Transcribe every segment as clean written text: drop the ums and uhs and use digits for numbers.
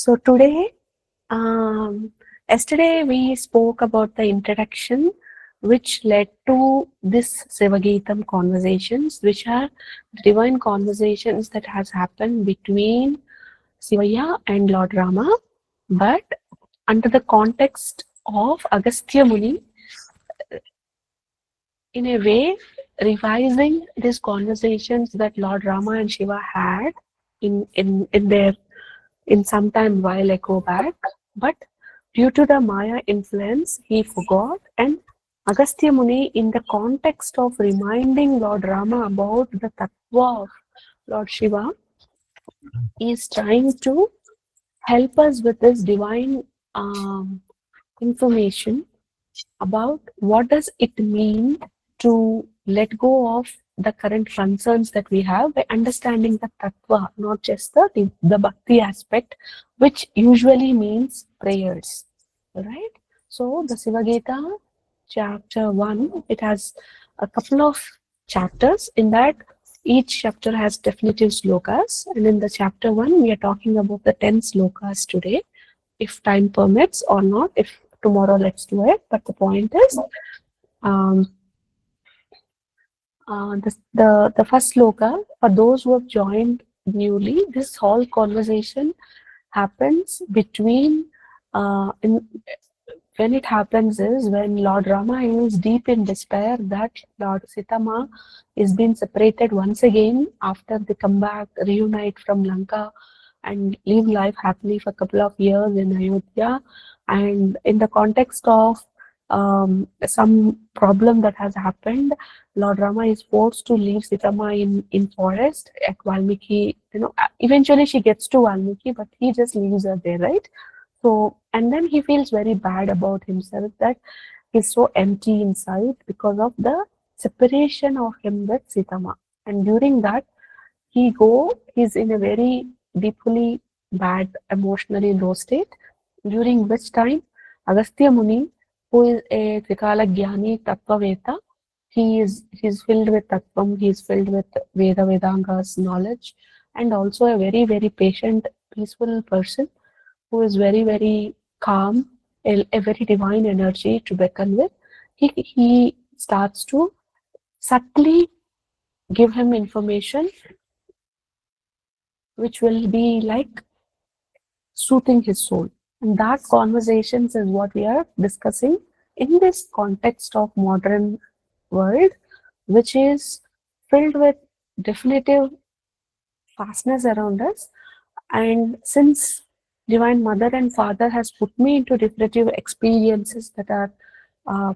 So today, yesterday we spoke about the introduction, which led to this Shiva Gita conversations, which are divine conversations that has happened between Sivaya and Lord Rama, but under the context of Agastya Muni, in a way, revising these conversations that Lord Rama and Shiva had in their in some time while ago back, but due to the Maya influence, he forgot. And Agastya Muni, in the context of reminding Lord Rama about the Tattva of Lord Shiva, is trying to help us with this divine information about what does it mean to let go of the current concerns that we have by understanding the tattva, not just the bhakti aspect, which usually means prayers, right? So the Shiva Gita, chapter 1, it has a couple of chapters. In that, each chapter has definitive slokas, and in the chapter 1, we are talking about the 10 slokas today, if time permits or not. If tomorrow, let's do it. But the point is, um, the first sloka, for those who have joined newly, this whole conversation happens between, when it happens is when Lord Rama is deep in despair that Lord Sitama is being separated once again after they come back, reunite from Lanka and live life happily for a couple of years in Ayodhya. And in the context of some problem that has happened, Lord Rama is forced to leave Sitama in forest at Valmiki. Eventually she gets to Valmiki, but he just leaves her there, right? So, and then he feels very bad about himself that he's so empty inside because of the separation of him with Sitama. And during that, he's in a very deeply bad, emotionally low state, during which time Agastya Muni, who is a Trikala Jnani Tattvaveta, he's filled with Tattvam, he's filled with Vedanga's knowledge, and also a very, very patient, peaceful person who is very, very calm, a very divine energy to beckon with. He starts to subtly give him information which will be like soothing his soul. And that conversations is what we are discussing in this context of modern world, which is filled with definitive fastness around us. And since Divine Mother and Father has put me into definitive experiences uh,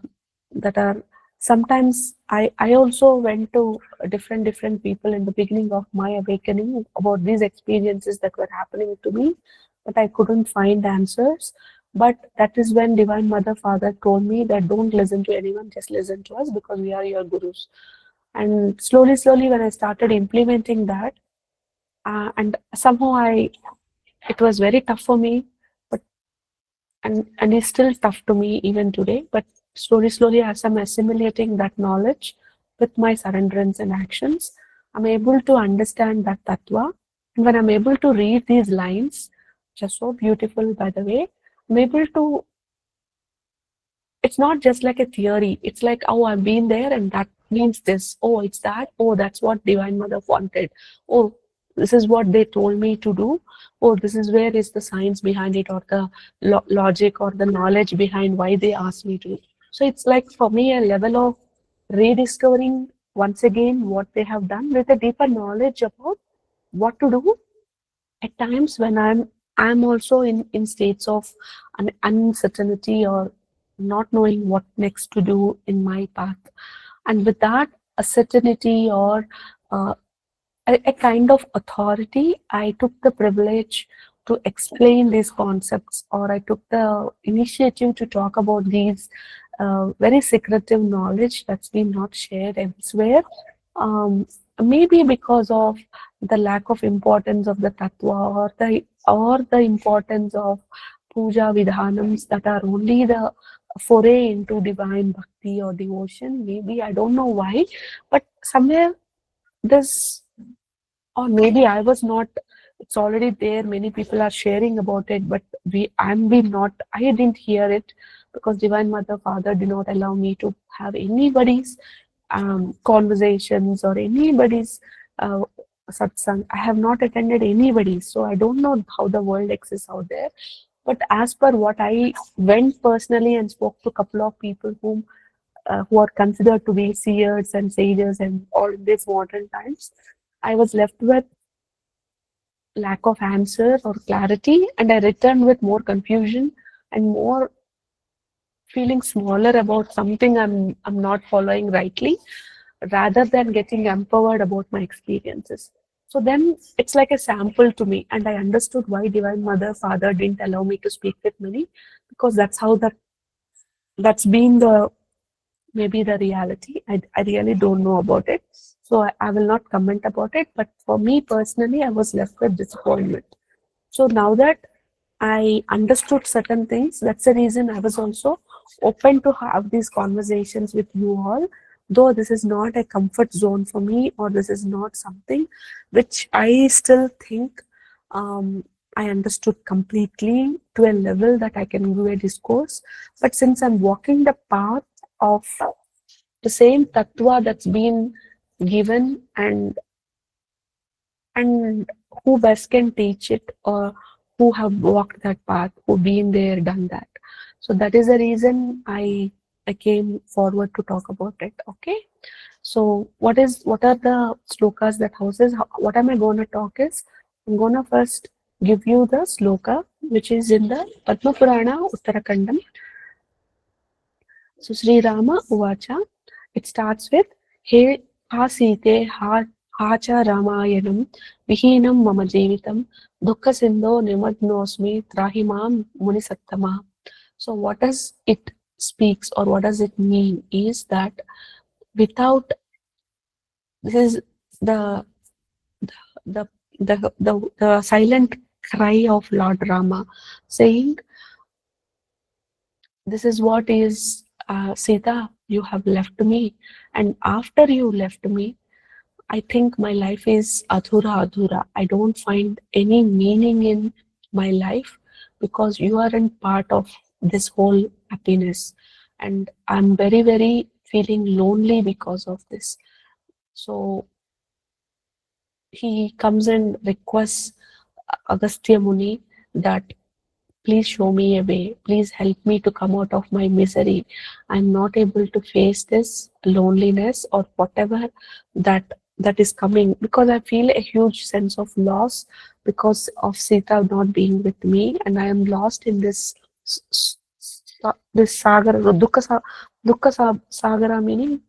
that are sometimes I also went to different people in the beginning of my awakening about these experiences that were happening to me, but I couldn't find answers. But that is when Divine Mother Father told me that don't listen to anyone, just listen to us because we are your gurus. And slowly, when I started implementing that, and somehow it was very tough for me, but and it's still tough to me even today. But slowly, as I'm assimilating that knowledge with my surrenderance and actions, I'm able to understand that tattva. And when I'm able to read these lines, which are so beautiful, by the way, I'm able to. It's not just like a theory. It's like, oh, I've been there, and that means this. Oh, it's that. Oh, that's what Divine Mother wanted. Oh, this is what they told me to do. Oh, this is where is the science behind it, or the logic or the knowledge behind why they asked me to. So it's like for me a level of rediscovering once again what they have done with a deeper knowledge about what to do at times when I'm also in states of uncertainty or not knowing what next to do in my path. And with that a certainty or a kind of authority, I took the privilege to explain these concepts, or I took the initiative to talk about these very secretive knowledge that's been not shared elsewhere. Maybe because of the lack of importance of the tattva, or the importance of puja vidhanams that are only the foray into divine bhakti or devotion. Maybe I don't know why, but somewhere this, or maybe I was not It's already there. Many people are sharing about it, but we not. I didn't hear it because Divine Mother Father did not allow me to have anybody's conversations or anybody's uh, satsang. I have not attended anybody, so I don't know how the world exists out there. But as per what I went personally and spoke to a couple of people who are considered to be seers and sages and all in these modern times, I was left with lack of answer or clarity, and I returned with more confusion and more feeling smaller about something I'm not following rightly, rather than getting empowered about my experiences. So then it's like a sample to me, and I understood why Divine Mother Father didn't allow me to speak with many, because that's been the maybe the reality. I really don't know about it. So I will not comment about it. But for me personally, I was left with disappointment. So now that I understood certain things, that's the reason I was also open to have these conversations with you all. Though this is not a comfort zone for me, or this is not something which I still think I understood completely to a level that I can do a discourse. But since I'm walking the path of the same tattva that's been given, and who best can teach it, or who have walked that path, who been there, done that. So that is the reason I came forward to talk about it. Okay. So what are the slokas that houses? What am I going to talk is, I'm going to first give you the sloka which is in the Padma Purana Uttara Khanda. So Sri Rama Uvacha, it starts with He ha Site ha cha Ramayanam Vihinam Mama Jeevitam Dukkha Sindho Nimadnosmi Trahimam Munisattama. So what does it speaks, or what does it mean is that without this is the the the silent cry of Lord Rama, saying, this is what is Sita, you have left me, and after you left me, I think my life is adhura. I don't find any meaning in my life because you aren't part of this whole happiness, and I'm very feeling lonely because of this. So he comes and requests Agastya Muni that please show me a way. Please help me to come out of my misery. I'm not able to face this loneliness or whatever that is coming, because I feel a huge sense of loss because of Sita not being with me, and I am lost in this this sagara, sagara meaning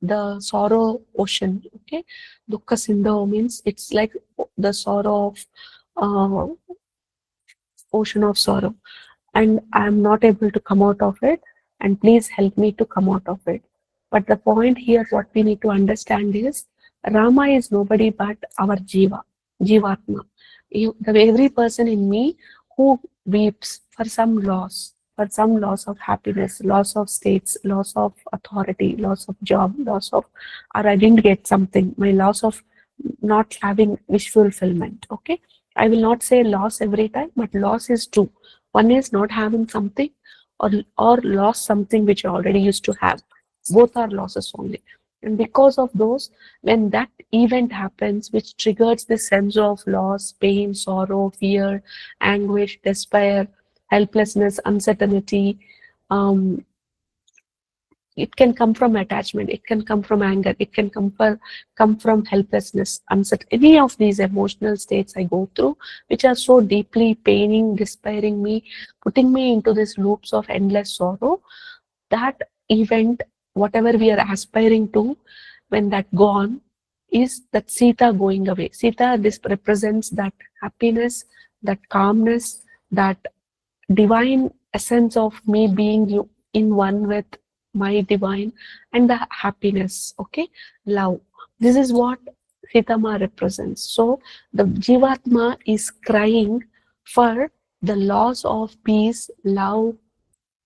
the sorrow ocean. Okay, dukkha sindhu means it's like the sorrow of ocean of sorrow, and I'm not able to come out of it, and please help me to come out of it. But the point here, what we need to understand is, Rama is nobody but our Jivatma. Every person in me who weeps for some loss of happiness, loss of states, loss of authority, loss of job, loss of, or I didn't get something, my loss of not having wish fulfillment. Okay, I will not say loss every time, but loss is two. One is not having something, or lost something which you already used to have. Both are losses only. And because of those, when that event happens, which triggers this sense of loss, pain, sorrow, fear, anguish, despair, helplessness, uncertainty, um, it can come from attachment, it can come from anger, it can come from helplessness, uncertain. Any of these emotional states I go through, which are so deeply paining, despairing me, putting me into these loops of endless sorrow, that event, whatever we are aspiring to, when that gone, is that Sita going away. Sita, this represents that happiness, that calmness, that divine essence of me being in one with my divine, and the happiness. Okay, love. This is what Sitama represents. So the Jivatma is crying for the loss of peace, love,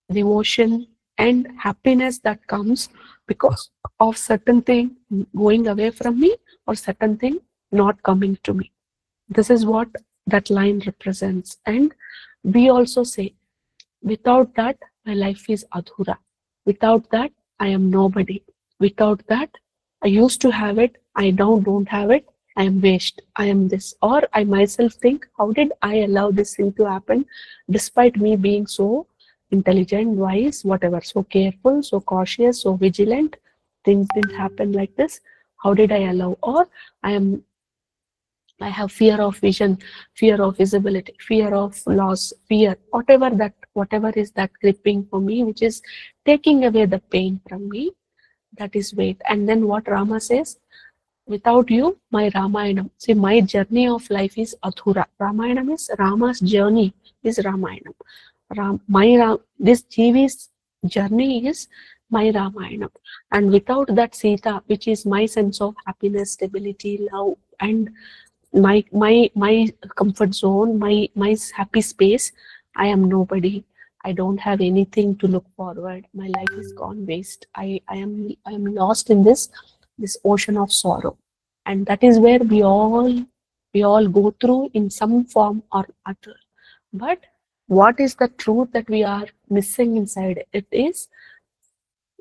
devotion, and happiness that comes because of certain thing going away from me, or certain thing not coming to me. This is what that line represents. And we also say, without that, my life is adhura. Without that, I am nobody. Without that, I used to have it, I now don't have it, I am waste, I am this. Or I myself think, how did I allow this thing to happen despite me being so intelligent, wise, whatever, so careful, so cautious, so vigilant? Things didn't happen like this. How did I allow? Or I am I have fear of vision, fear of visibility, fear of loss, fear, whatever is that gripping for me, which is taking away the pain from me, that is weight. And then what Rama says, without you, my Ramayanam. See, my journey of life is Athura. Ramayanam is Rama's journey, is Ramayanam. This Jivi's journey is my Ramayanam. And without that Sita, which is my sense of happiness, stability, love, and my comfort zone, my happy space, I am nobody. I don't have anything to look forward. My life is gone waste. I am lost in this ocean of sorrow. And that is where we all go through in some form or other. But what is the truth that we are missing inside? It is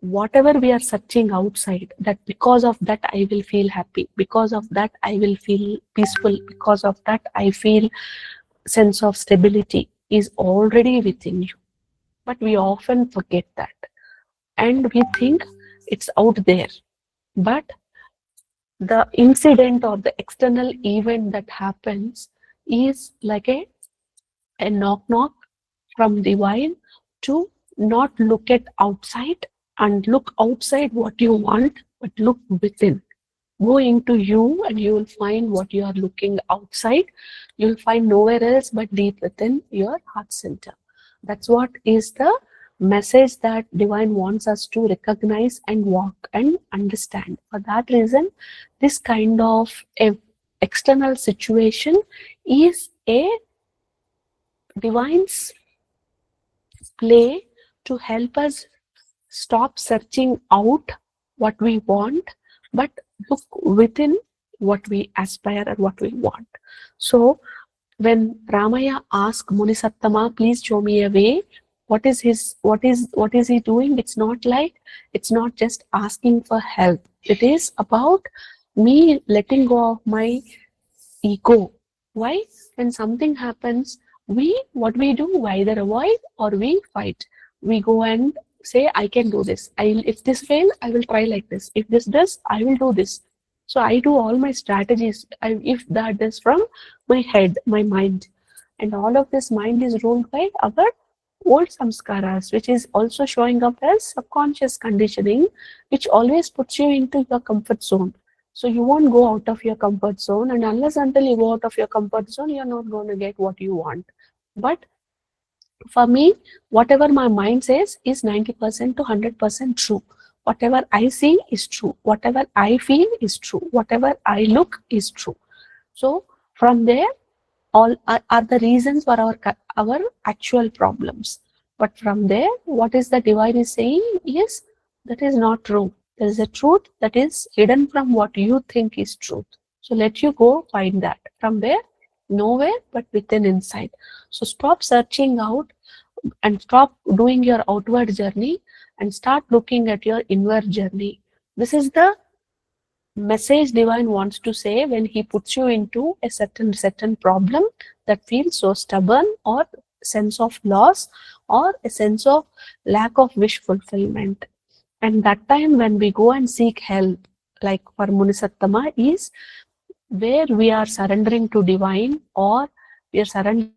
whatever we are searching outside, that because of that I will feel happy, because of that I will feel peaceful, because of that I feel sense of stability, is already within you. But we often forget that, and we think it's out there. But the incident or the external event that happens is like a knock knock from divine to not look at outside and look outside what you want, but look within. Go into you and you will find what you are looking outside. You'll find nowhere else but deep within your heart center. That's what is the message that divine wants us to recognize and walk and understand. For that reason, this kind of external situation is a divine's play to help us stop searching out what we want, but look within what we aspire and what we want. So when Ramaya asked Munisattama, please show me a way, what is he doing? It's not just asking for help. It is about me letting go of my ego. Why? When something happens, what we do, we either avoid or we fight. We go and say, I can do this. If this fail, I will try like this. If this does, I will do this. So I do all my strategies. If that is from my head, my mind, and all of this mind is ruled by our old samskaras, which is also showing up as subconscious conditioning, which always puts you into your comfort zone. So you won't go out of your comfort zone, and unless until you go out of your comfort zone, you're not going to get what you want. But for me, whatever my mind says is 90% to 100% true. Whatever I see is true. Whatever I feel is true. Whatever I look is true. So from there, all are the reasons for our actual problems. But from there, what is the divine is saying is that is not true. There is a truth that is hidden from what you think is truth. So let you go find that. From there, nowhere but within inside. So stop searching out and stop doing your outward journey and start looking at your inward journey. This is the message divine wants to say when he puts you into a certain problem that feels so stubborn, or sense of loss, or a sense of lack of wish fulfillment. And that time when we go and seek help, like for Munisattama, is where we are surrendering to divine, or we are surrendering to our ego, or we are surrendering to our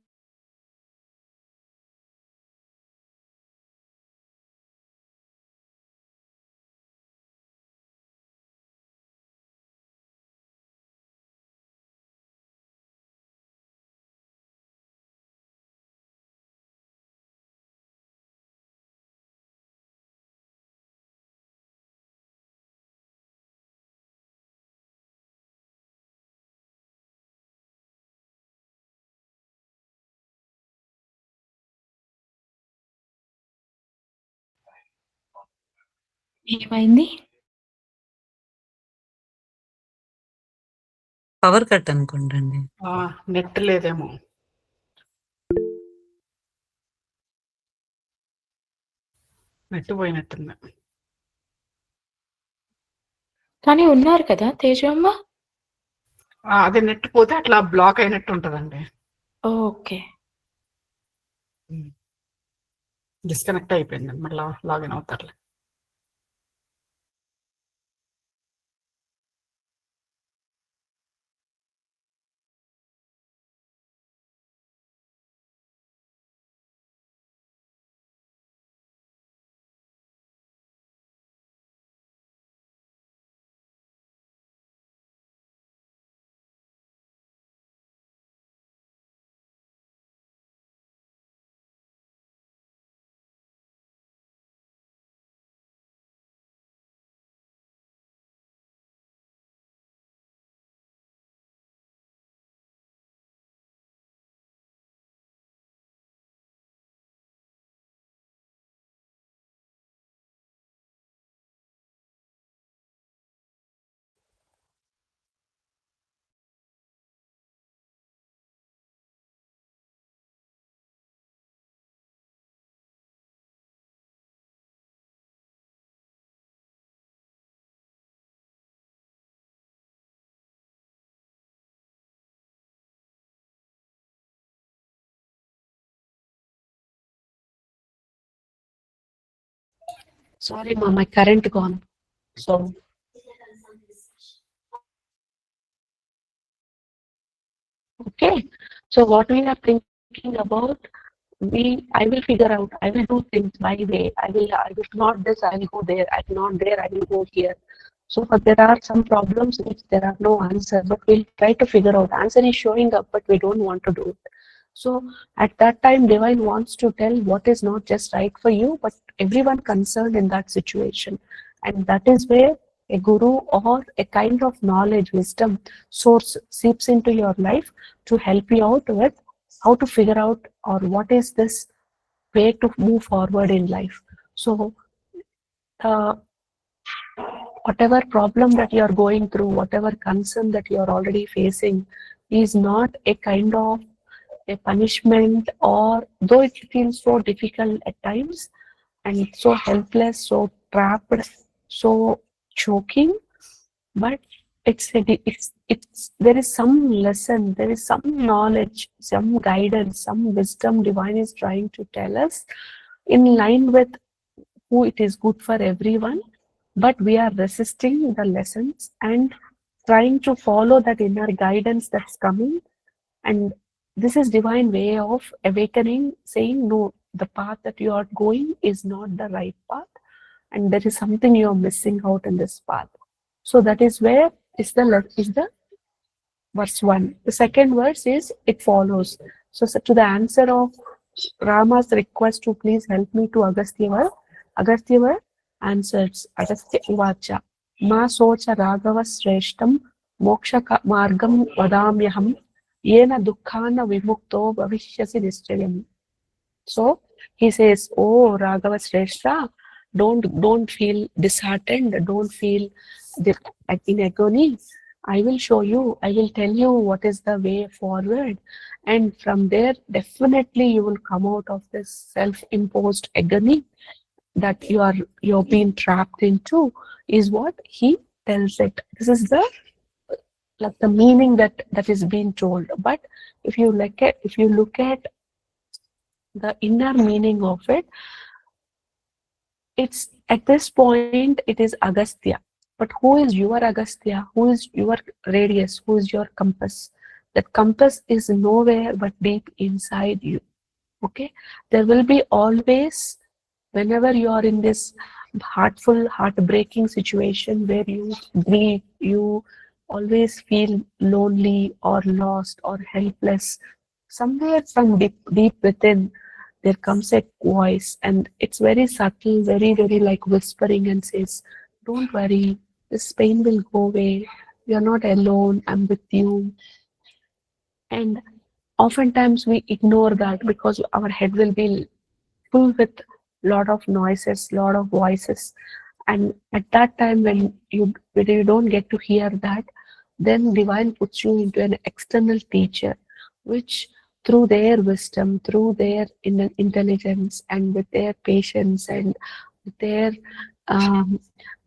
ఏమైంది? Power cut అనుకుంటండి. Net లేదేమో. Net పోయినట్టుంది. కానీ ఉన్నారు కదా తేజమ్మ. అదే net పోతే అట్లా బ్లాక్ అయినట్టు ఉంటదండి. ఓకే. డిస్కనెక్ట్ అయిపోయింది. మళ్ళీ login అవుతారులే. Sorry, ma, my current gone. So okay. So what we are thinking about, I will figure out, I will do things my way. I will not this, I will go there. I will not there, I will go here. So but there are some problems which there are no answer, but we'll try to figure out. Answer is showing up, but we don't want to do it. So at that time, divine wants to tell what is not just right for you, but everyone concerned in that situation. And that is where a guru or a kind of knowledge, wisdom source seeps into your life to help you out with how to figure out or what is this way to move forward in life. So whatever problem that you are going through, whatever concern that you are already facing is not a kind of a punishment, or though it feels so difficult at times and so helpless, so trapped, so choking, but it's there is some lesson, there is some knowledge, some guidance, some wisdom divine is trying to tell us in line with who it is good for everyone, but we are resisting the lessons and trying to follow that inner guidance that's coming. And this is divine way of awakening, saying no, the path that you are going is not the right path, and there is something you are missing out in this path. So that is where is the verse 1. The second verse is it follows. So to the answer of Rama's request to please help me to Agastya answers Agastya Uvacha Ma socha Raghava Sreshtam Moksha Margam Vadamyaham Yena Dukkhana Vimukto Bhavishyasi Nischayam. So he says, "Oh Raghava Sreshta, don't feel disheartened, don't feel in agony. I will show you, I will tell you what is the way forward, and from there definitely you will come out of this self-imposed agony that you're being trapped into." Is what he tells it. This is the like the meaning that is being told. But if you look at the inner meaning of it, it's at this point it is Agastya. But who is your Agastya? Who is your radius? Who is your compass? That compass is nowhere but deep inside you. Okay, there will be always, whenever you are in this heartbreaking situation where you grieve, you always feel lonely or lost or helpless, somewhere from deep within there comes a voice, and it's very subtle, very like whispering, and says, don't worry, this pain will go away, you're not alone, I'm with you. And oftentimes we ignore that because our head will be full with lot of noises, lot of voices, and at that time when you don't get to hear that, then divine puts you into an external teacher, which through their wisdom, through their intelligence, and with their patience and with their um,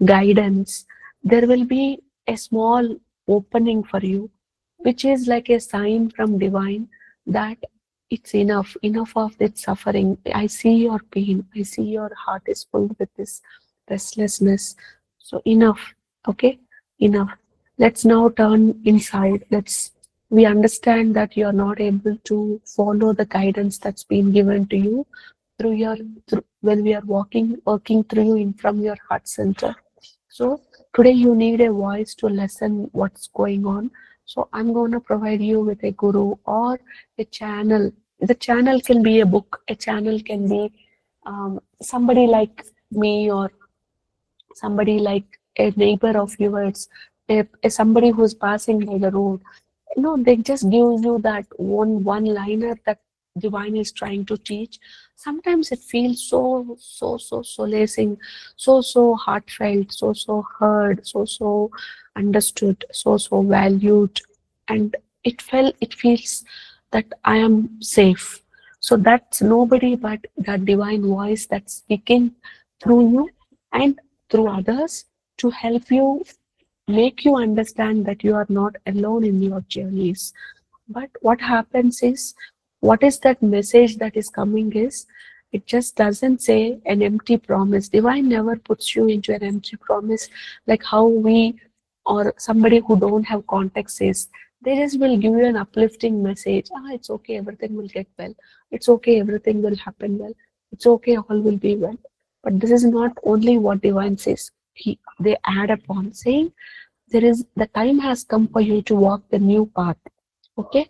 guidance, there will be a small opening for you, which is like a sign from divine that it's enough of this suffering. I see your pain. I see your heart is full with this restlessness. So enough, okay? Enough. Let's now turn inside. We understand that you're not able to follow the guidance that's been given to you when we are working through you in from your heart center. So today you need a voice to listen what's going on. So I'm going to provide you with a guru or a channel. The channel can be a book. A channel can be somebody like me or somebody like a neighbor of yours, somebody who's passing by the road. No, they just give you that one liner that divine is trying to teach. Sometimes it feels so solacing, so heartfelt, so heard, so understood, so valued, and it feels that I am safe. So that's nobody but that divine voice that's speaking through you and through others to help you, make you understand that you are not alone in your journeys. But what happens is, what is that message that is coming is, it just doesn't say an empty promise. Divine never puts you into an empty promise like how we or somebody who don't have context says. They just will give you an uplifting message. It's okay, everything will get well. It's okay, everything will happen well. It's okay, all will be well. But this is not only what divine says. They add upon saying, the time has come for you to walk the new path. Okay,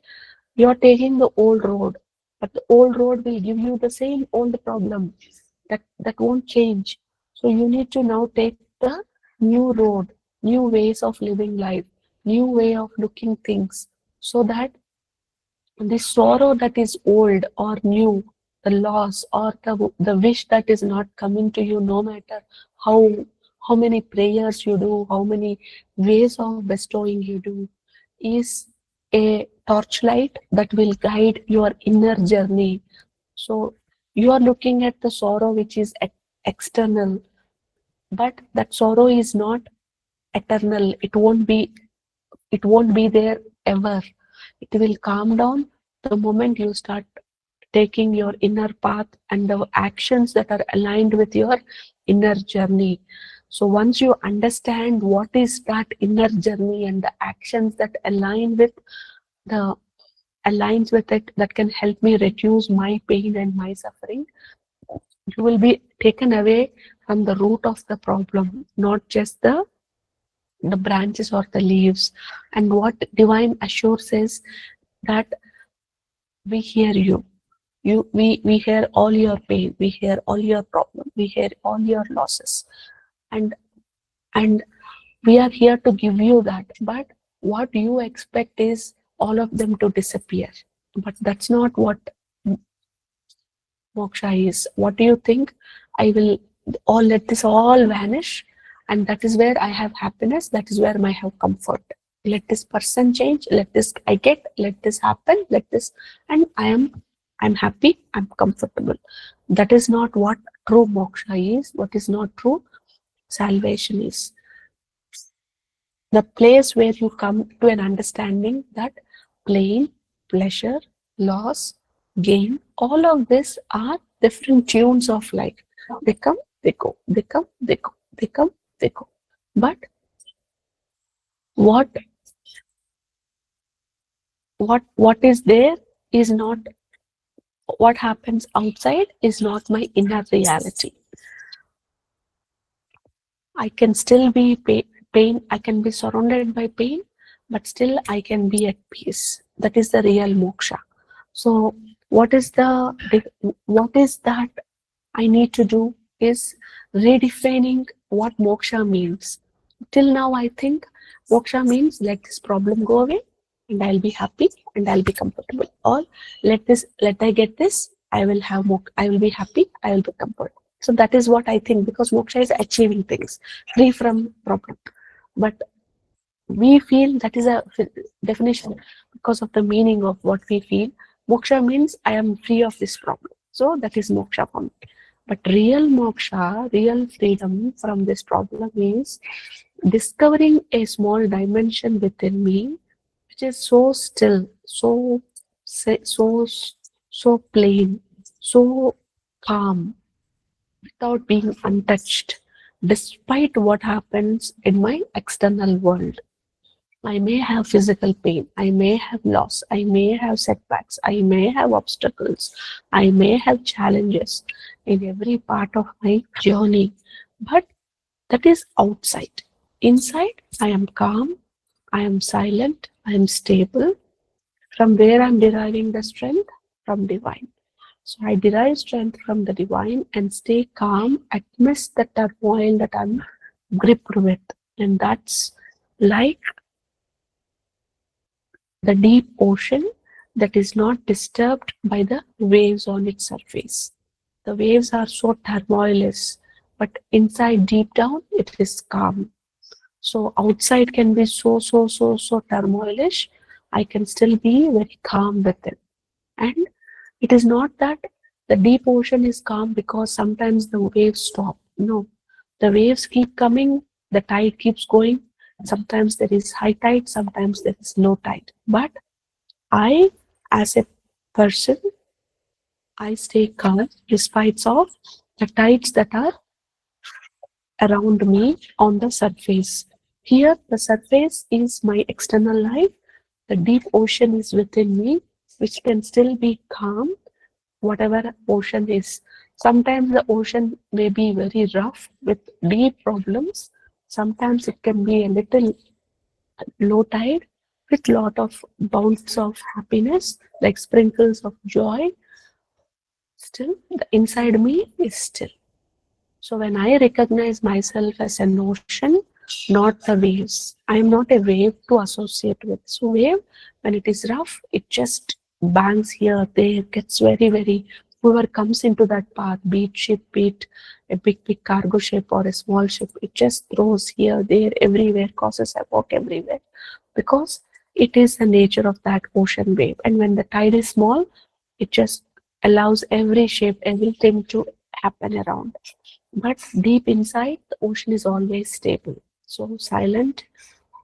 you're taking the old road, but the old road will give you the same old problem that won't change. So you need to now take the new road, new ways of living life, new way of looking things, so that the sorrow that is old or new, the loss or the wish that is not coming to you, no matter how how many prayers you do, how many ways of bestowing you do, is a torchlight that will guide your inner journey. So you are looking at the sorrow which is external, but that sorrow is not eternal. It won't be there ever. It will calm down the moment you start taking your inner path and the actions that are aligned with your inner journey. So once you understand what is that inner journey and the actions that the aligns with it, that can help me reduce my pain and my suffering, you will be taken away from the root of the problem, not just the branches or the leaves. And what divine assures is that we hear you. We hear all your pain, we hear all your problem, we hear all your losses, and and we are here to give you that. But what you expect is all of them to disappear. But that's not what moksha is. What do you think? I will all let this all vanish, and that is where I have happiness, that is where I have comfort. Let this person change, let this let this happen, let this, and I'm happy, I'm comfortable. That is not what true moksha is. What is not true salvation is. The place where you come to an understanding that pain, pleasure, loss, gain, all of this are different tunes of life. They come, they go, they come, they go, they come, they go. But what what is there is not, what happens outside is not my inner reality. I can still be pain, I can be surrounded by pain, but still I can be at peace. That is the real moksha. So what is that I need to do is redefining what moksha means. Till now I think moksha means let this problem go away and I'll be happy and I'll be comfortable. Or let I get this, I will be happy, I will be comfortable. So that is what I think, because moksha is achieving things, free from problem. But we feel that is a definition because of the meaning of what we feel. Moksha means I am free of this problem. So that is moksha for me. But real moksha, real freedom from this problem is discovering a small dimension within me, which is so still, so plain, so calm, without being untouched, despite what happens in my external world. I may have physical pain, I may have loss, I may have setbacks, I may have obstacles, I may have challenges in every part of my journey, but that is outside. Inside, I am calm, I am silent, I am stable. From where I am deriving the strength? From divine. So I derive strength from the divine and stay calm amidst the turmoil that I'm gripped with. And that's like the deep ocean that is not disturbed by the waves on its surface. The waves are so turmoilous, but inside, deep down, it is calm. So outside can be so turmoilish. I can still be very calm within. And it is not that the deep ocean is calm because sometimes the waves stop. No, the waves keep coming, the tide keeps going. Sometimes there is high tide, sometimes there is low tide. But I, as a person, I stay calm despite of the tides that are around me on the surface. Here, the surface is my external life. The deep ocean is within me, which can still be calm, whatever ocean is. Sometimes the ocean may be very rough with deep problems. Sometimes it can be a little low tide with lot of bounce of happiness, like sprinkles of joy. Still, the inside me is still. So when I recognize myself as an ocean, not the waves, I am not a wave to associate with. So wave, when it is rough, it just bangs here, there, gets very, whoever comes into that path, be it ship, be it a big cargo ship or a small ship, it just throws here, there, everywhere, causes havoc everywhere. Because it is the nature of that ocean wave. And when the tide is small, it just allows every shape, everything to happen around. But deep inside, the ocean is always stable. So silent,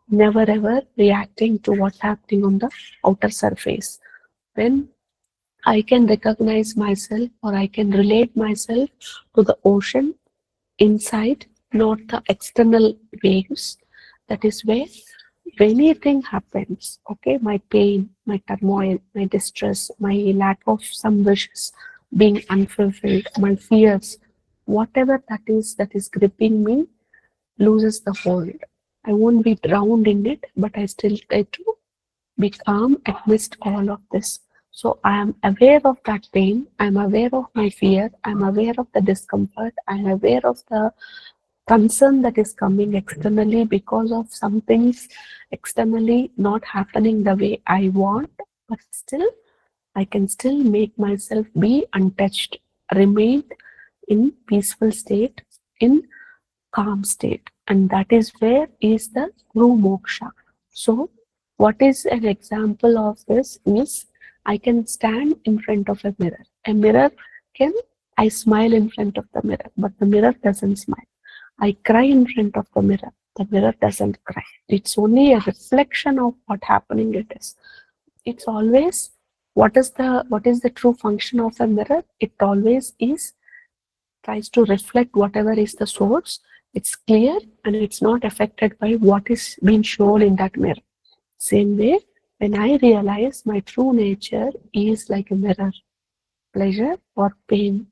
never ever reacting to what's happening on the outer surface. When I can recognize myself or I can relate myself to the ocean inside, not the external waves, that is where anything happens, okay, my pain, my turmoil, my distress, my lack of some wishes being unfulfilled, my fears, whatever that is gripping me loses the hold. I won't be drowned in it, but I still try to be calm amidst all of this. So I am aware of that pain, I'm aware of my fear, I'm aware of the discomfort, I'm aware of the concern that is coming externally because of some things externally not happening the way I want, but still I can still make myself be untouched, remain in peaceful state, in calm state, and that is where is the true moksha. So what is an example of this is I can stand in front of a mirror. A mirror can, I smile in front of the mirror, but the mirror doesn't smile. I cry in front of the mirror doesn't cry. It's only a reflection of what happening it is. It's always what is the true function of a mirror? It always is tries to reflect whatever is the source. It's clear and it's not affected by what is being shown in that mirror. Same way, when I realize my true nature is like a mirror, pleasure or pain,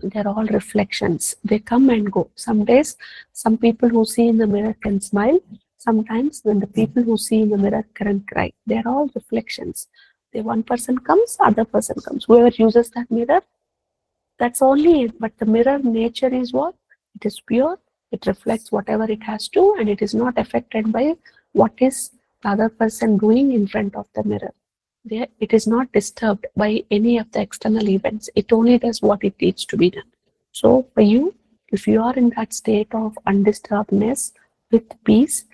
they're all reflections. They come and go. Some days, some people who see in the mirror can smile. Sometimes when the people who see in the mirror can cry. They're all reflections. The one person comes, other person comes. Whoever uses that mirror, that's only it. But the mirror nature is what? It is pure. It reflects whatever it has to, and it is not affected by what is the other person doing in front of the mirror. There, it is not disturbed by any of the external events. It only does what it needs to be done. So for you, if you are in that state of undisturbedness with peace,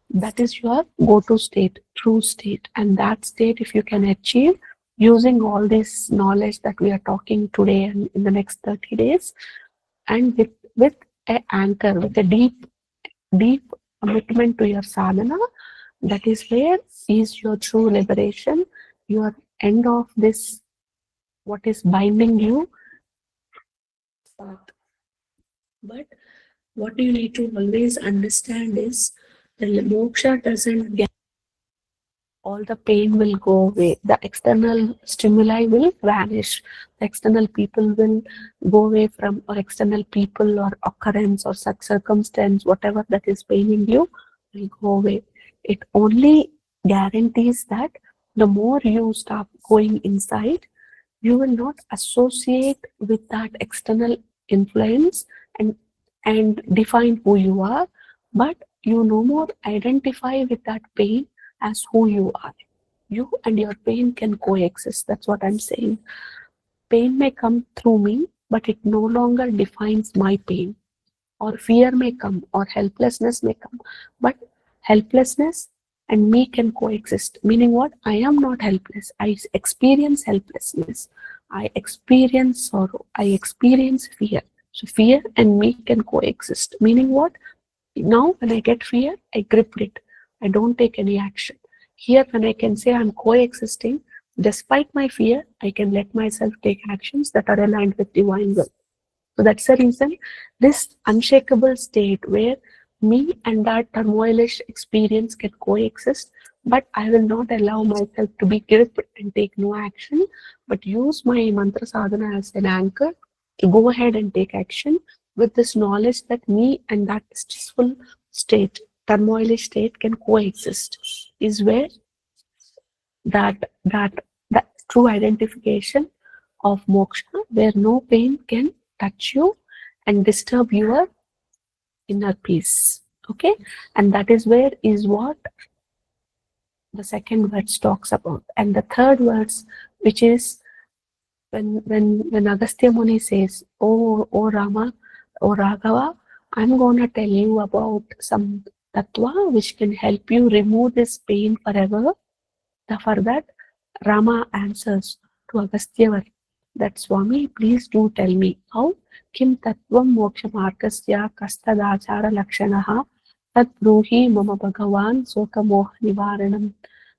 That is your go-to state, true state. And that state, if you can achieve using all this knowledge that we are talking today and in the next 30 days, and with a anchor, with a deep commitment to your sadhana, that is where is your true liberation, your end of this, what is binding you. But what you need to always understand is the moksha doesn't get all the pain will go away. The external stimuli will vanish. The external people will go away from, or external people or occurrence or such circumstance, whatever that is paining you, will go away. It only guarantees that the more you start going inside, you will not associate with that external influence and define who you are, but you no more identify with that pain as who you are. You and your pain can coexist. That's what I'm saying. Pain may come through me, but it no longer defines my pain. Or fear may come, or helplessness may come, but helplessness and me can coexist. Meaning what? I am not helpless. I experience helplessness. I experience sorrow. I experience fear. So fear and me can coexist. Meaning what? Now, when I get fear, I grip it. I don't take any action. Here, when I can say I'm coexisting, despite my fear, I can let myself take actions that are aligned with divine will. So that's the reason this unshakable state where me and that turmoilish experience can coexist, but I will not allow myself to be gripped and take no action, but use my mantra sadhana as an anchor to go ahead and take action with this knowledge that me and that stressful state, turmoilish state can coexist, is where that true identification of moksha, where no pain can touch you and disturb your inner peace. Okay, and that is where is what the second verse talks about, and the third verse, which is when Agastya Muni says, "Oh Rama, oh Raghava, I'm gonna tell you about some tattva which can help you remove this pain forever." For that, Rama answers to Agastya that Swami, please do tell me how kim tattvam moksha margasya kastadachara lakshanaha tad bruhi mama bhagavan soka moha nivaranam.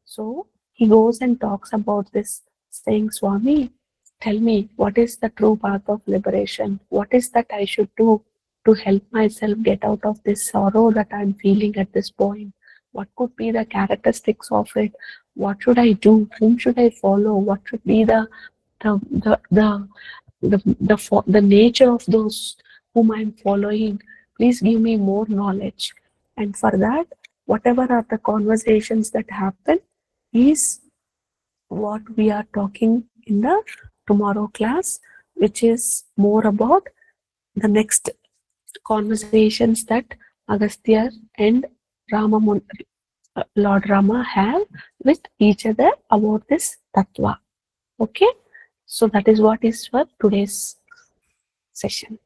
So he goes and talks about this, saying, Swami, tell me what is the true path of liberation? What is that I should do to help myself get out of this sorrow that I'm feeling at this point? What could be the characteristics of it? What should I do? Whom should I follow? What should be the the the the nature of those whom I'm following? Please give me more knowledge. And for that, whatever are the conversations that happen is what we are talking in the tomorrow class, which is more about the next conversations that Agastya and Lord Rama have with each other about this tattva. Okay, so that is what is for today's session.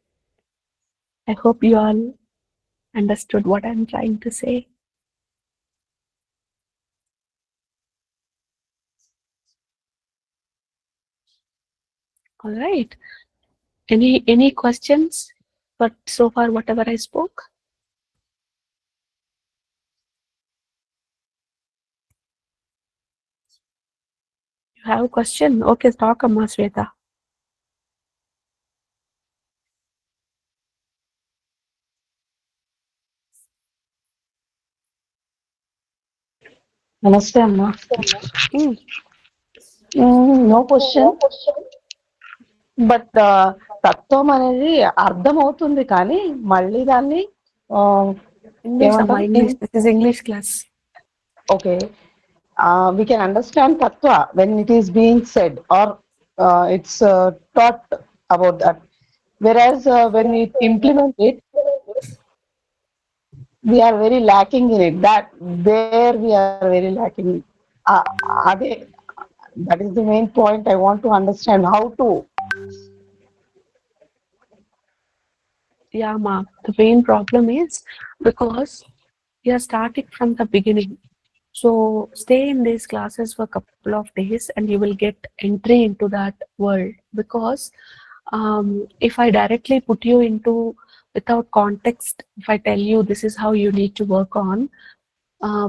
I hope you all understood what I'm trying to say. All right. Any questions? But so far, whatever I spoke. You have a question? Okay, talk, Amma Sweta. Namaste, Amma. Mm. No question. But తత్వం అనేది అర్థం అవుతుంది కానీ మళ్ళీ దాన్ని English, Amma, ఏమంటాం English. This is English class. Okay we can understand tattva when it is being said or it's taught about that, whereas when we implement it we are very lacking in it, that there we are very lacking. uh, అదే that is the main point I want to understand how to. Yeah, Ma. The main problem is because We are starting from the beginning. So stay in these classes for a couple of days and you will get entry into that world. Because if I directly put you into without context, if I tell you this is how you need to work on,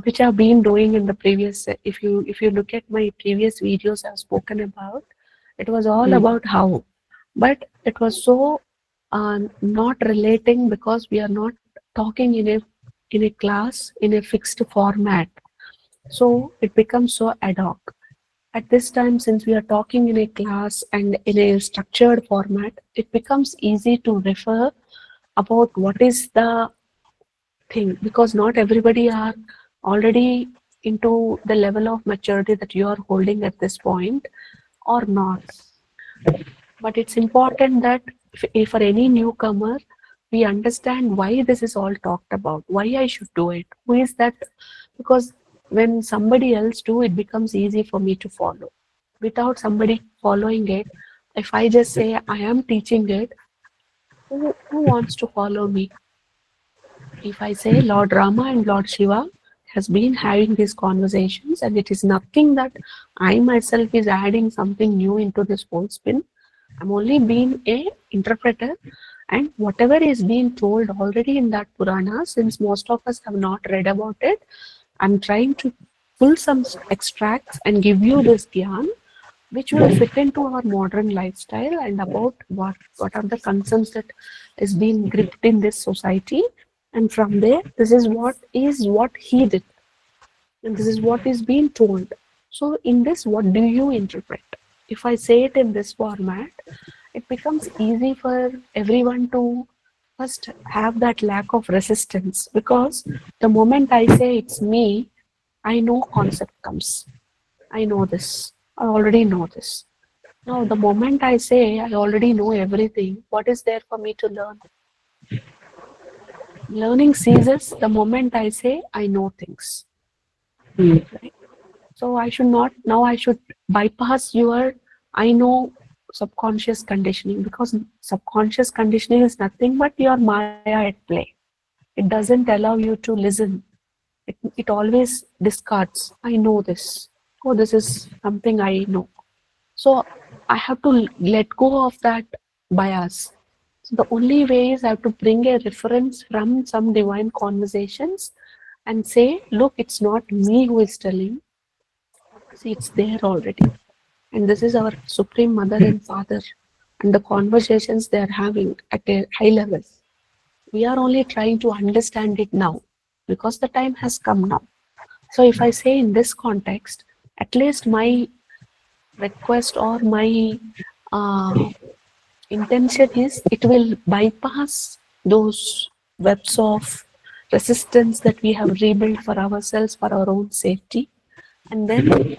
which I've been doing in the previous, if you look at my previous videos I've spoken about, it was all about how, but it was so not relating because we are not talking in a class in a fixed format. So it becomes so ad hoc. At this time, since we are talking in a class and in a structured format, it becomes easy to refer about what is the thing, because not everybody are already into the level of maturity that you are holding at this point or not. But it's important that if for any newcomer, we understand why this is all talked about, why I should do it, who is that, because when somebody else do, it becomes easy for me to follow. Without somebody following it, if I just say I am teaching it, who wants to follow me? If I say Lord Rama and Lord Shiva has been having these conversations, and it is nothing that I myself is adding something new into this whole spin. I'm only being a interpreter, and whatever is being told already in that Purana, since most of us have not read about it, I'm trying to pull some extracts and give you this gyan, which will fit into our modern lifestyle and about what are the concerns that is being gripped in this society. And from there, this is what he did, and this is what is being told. So in this, what do you interpret? If I say it in this format, it becomes easy for everyone to first have that lack of resistance, because the moment I say it's me, I know concept comes. I know this. I already know this. Now, the moment I say I already know everything, what is there for me to learn? Learning ceases the moment I say I know things. Right? So I should not, now I should bypass your I know subconscious conditioning, because subconscious conditioning is nothing but your Maya at play. It doesn't allow you to listen. It always discards. I know this. Oh, this is something I know. So I have to let go of that bias. So the only way is I have to bring a reference from some divine conversations and say, look, it's not me who is telling. See, it's there already. And this is our Supreme Mother and Father, and the conversations they are having at a high level. We are only trying to understand it now because the time has come now. So if I say in this context, at least my request or my uh, intention is it will bypass those webs of resistance that we have rebuilt for ourselves for our own safety, and then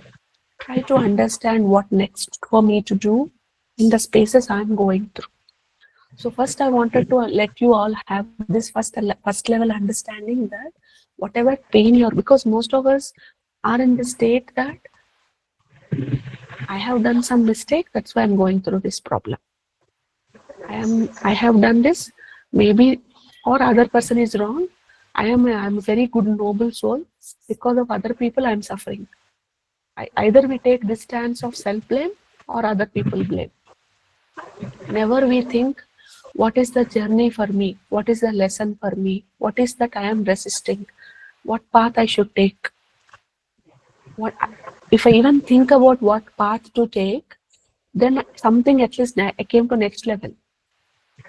try to understand what next for me to do in the spaces I'm going through. So first I wanted to let you all have this first level understanding that whatever pain you're, because most of us are in the state that I have done some mistake, that's why I'm going through this problem. I have done this, maybe, or other person is wrong. I'm a very good noble soul. Because of other people I'm suffering. Either we take this stance of self-blame or other people blame. Never we think, what is the journey for me? What is the lesson for me? What is that I am resisting? What path I should take? What if I even think about what path to take, then something at least I came to next level.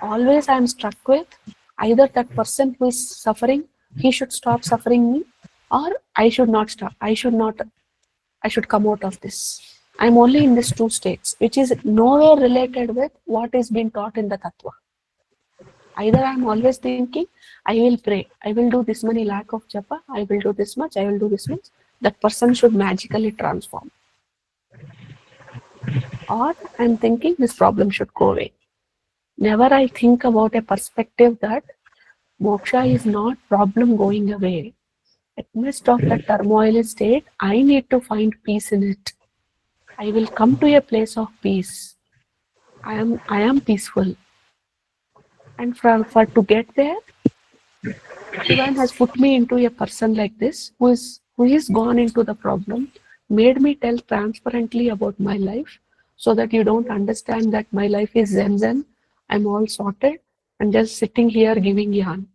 Always I am struck with either that person who is suffering, he should stop suffering me, or I should not stop. I should come out of this. I'm only in these two states, which is nowhere related with what is being taught in the Tattva. Either I'm always thinking, I will pray, I will do this many lakh of japa, I will do this much, I will do this much. That person should magically transform. Or I'm thinking this problem should go away. Never I think about a perspective that moksha is not problem going away. At midst of that turmoil state, I need to find peace in it. I will come to a place of peace. I am peaceful. And for to get there, Divine has put me into a person like this who is gone into the problem, made me tell transparently about my life, so that you don't understand that my life is zen. I'm all sorted and just sitting here giving yarn.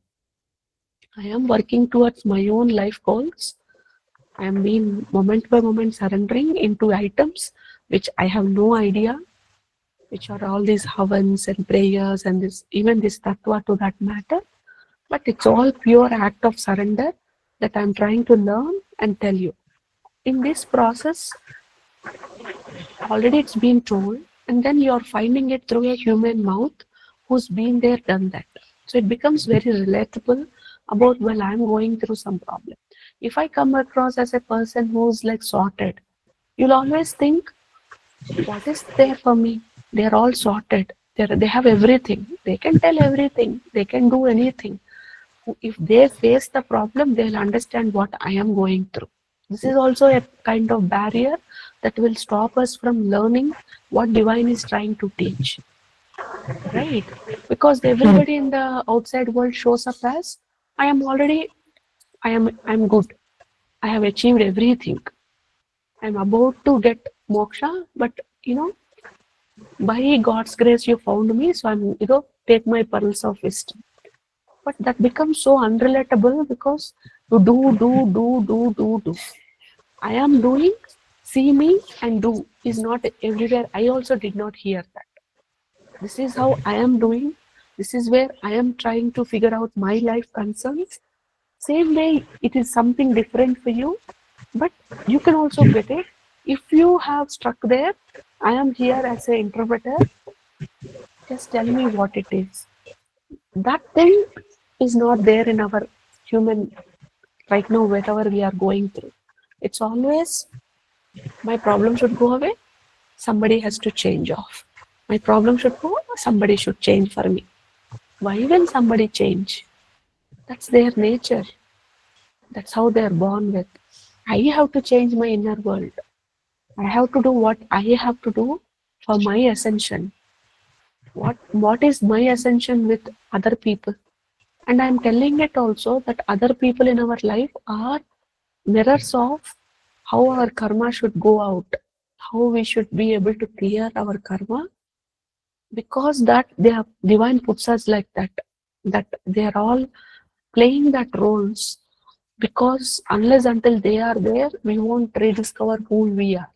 I am working towards my own life goals. I am being moment by moment surrendering into items which I have no idea, which are all these havans and prayers and this even this tattva to that matter. But it's all pure act of surrender that I'm trying to learn and tell you. In this process, already it's been told, and then you're finding it through a human mouth who's been there, done that. So it becomes very relatable about, well, I'm going through some problem. If I come across as a person who's like sorted, you'll always think, what is there for me? They're all sorted. They have everything. They can tell everything. They can do anything. If they face the problem, they'll understand what I am going through. This is also a kind of barrier that will stop us from learning what divine is trying to teach, right? Because everybody in the outside world shows up as, I am already, I'm good. I have achieved everything. I'm about to get moksha, but by God's grace you found me, so take my pearls of wisdom. But that becomes so unrelatable because you do. I am doing, see me and do is not everywhere. I also did not hear that. This is how I am doing. This is where I am trying to figure out my life concerns. Same way, it is something different for you, but you can also get it. If you have stuck there, I am here as an interpreter. Just tell me what it is. That thing is not there in our human right now, whatever we are going through. It's always, my problem should go away, somebody has to change off. My problem should go, somebody should change for me. Why will somebody change? That's their nature. That's how they're born with. I have to change my inner world. I have to do what I have to do for my ascension. What is my ascension with other people? And I'm telling it also that other people in our life are mirrors of how our karma should go out, how we should be able to clear our karma, because that they have divine puts us like that they are all playing that roles, because unless until they are there, we won't rediscover who we are.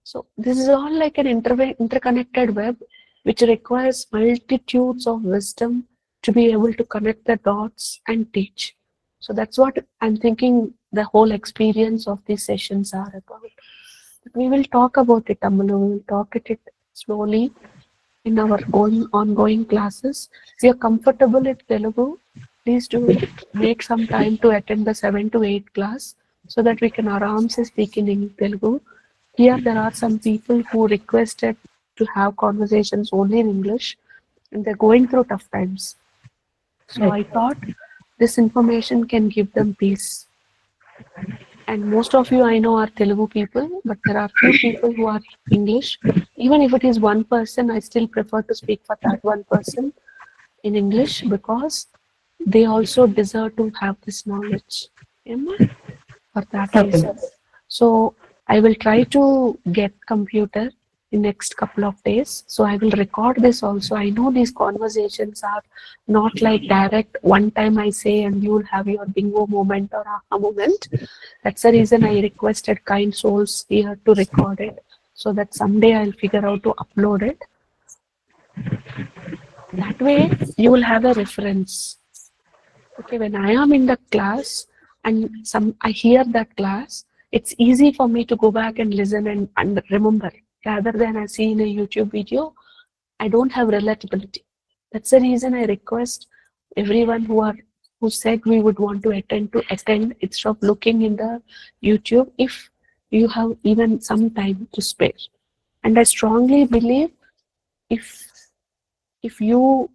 So this is all like an interconnected web which requires multitudes of wisdom to be able to connect the dots and teach. So that's what I'm thinking the whole experience of these sessions are about. We will talk about it, Amalu. We will talk it slowly in our ongoing classes. If you're comfortable in Telugu, please do make some time to attend the 7 to 8 class so that we can aramse speak in Telugu. Here there are some people who requested to have conversations only in English, and they're going through tough times. So I thought this information can give them peace. And most of you I know are Telugu people, but there are few people who are English. Even if it is one person, I still prefer to speak for that one person in English because they also deserve to have this knowledge. For that reason. So I will try to get computer in next couple of days. So I will record this also. I know these conversations are not like direct. One time I say and you will have your bingo moment or aha moment. That's the reason I requested kind souls here to record it so that someday I'll figure out to upload it. That way you will have a reference. Okay, when I am in the class and I hear that class, it's easy for me to go back and listen and remember. Rather than I see in a YouTube video, I don't have relatability. That's the reason I request everyone who said we would want to attend instead of looking in the YouTube if you have even some time to spare. And I strongly believe if you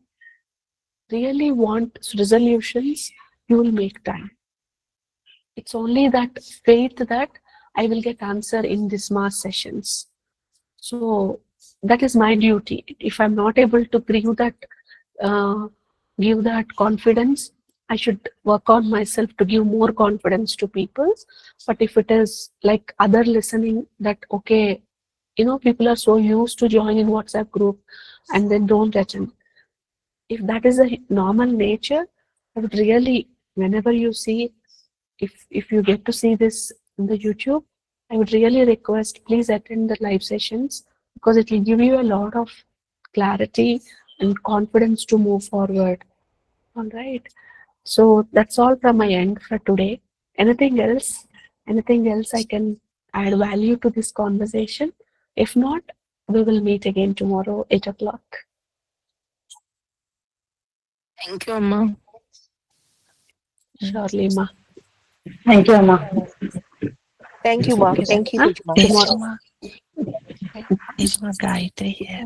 really want resolutions, you will make time. It's only that faith that I will get answer in these mass sessions. So that is my duty. If I'm not able to give that confidence, I should work on myself to give more confidence to people. But if it is like other listening, that okay, people are so used to join in WhatsApp group and then don't attend. If that is a normal nature, I would really, whenever you see, if you get to see this in the YouTube, I would really request please attend the live sessions, because it will give you a lot of clarity and confidence to move forward. All right. So that's all from my end for today. Anything else? Anything else I can add value to this conversation? If not, we will meet again tomorrow, 8 o'clock. Thank you, Amma. Surely, Ma. Thank you, Amma. Thank you, Ma. Thank you, Huh? Tejuma. Tomorrow. Tejuma Gayatri here.